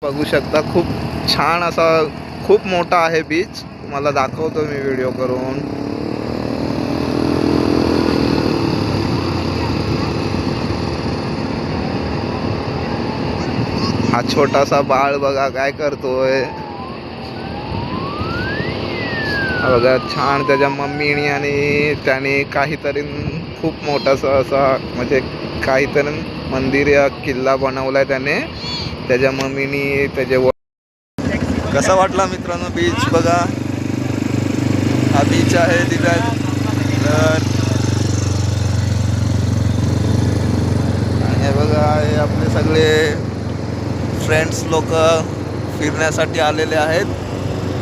बघू शकता खूप छान असा खूप मोठा आहे बीच. तुम्हाला दाखवतो मी व्हिडिओ करून. हा छोटासा बाळ बघा काय करतोय. बघा छान त्याच्या मम्मीने आणि त्याने काहीतरी खूप मोठासा असा म्हणजे काहीतरी मंदिर या किल्ला बनवलाय त्याने त्याच्या मम्मीनी त्याच्या. कसा वाटला मित्रांनो बीच बघा. हा बीच आहे दिव्यागर आणि बघा हे आपले सगळे फ्रेंड्स लोक फिरण्यासाठी आलेले आहेत.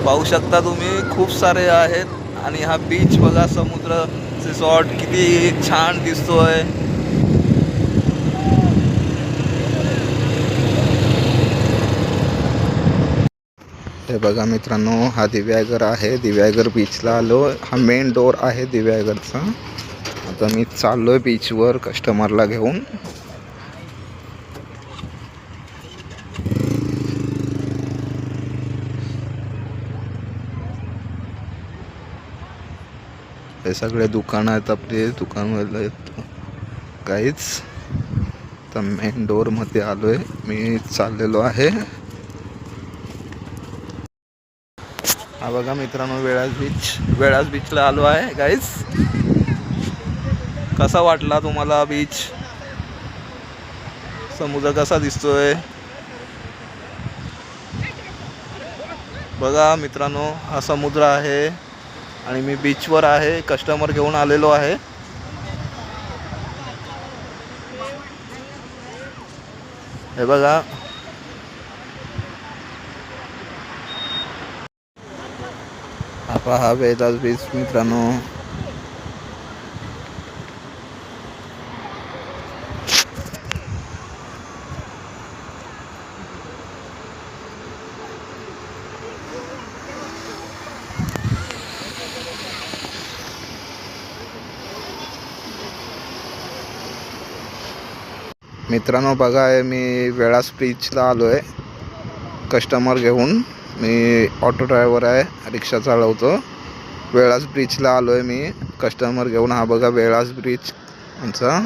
पाहू शकता तुम्ही खूप सारे आहेत आणि हा बीच बघा समुद्र रिसॉर्ट किती छान दिसतोय. हे बघा मित्रांनो हा दिव्यागर आहे. दिव्यागर बीचला आलो. हा मेन डोर आहे दिव्यागरचा. आता मी चाललोय बीचवर कस्टमरला घेऊन. हे सगळे दुकान आहेत आपले दुकानवाले काहीच. तर मेन डोर मध्ये आलोय मी चाललेलो आहे. हा बघा मित्रांनो वेळास बीचला आलो आहे गाईज. कसा वाटला तुम्हाला बीच. समुद्र कसा दिसतोय बघा मित्रांनो. हा समुद्र आहे आणि मी बीचवर आहे. कस्टमर घेऊन आलेलो आहे. हे बघा हा पहा वेदास बीच मित्रांनो. मित्रांनो बघा मी वेळास बीचला आलो आहे कस्टमर घेऊन. मी ऑटो ड्रायव्हर आहे रिक्षा चालवतो. वेळास बीचला आलो आहे मी कस्टमर घेऊन. हा बघा वेळास बीच आमचा.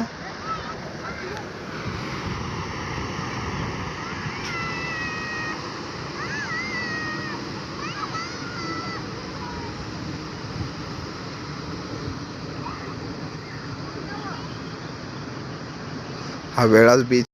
हा वेळास बीच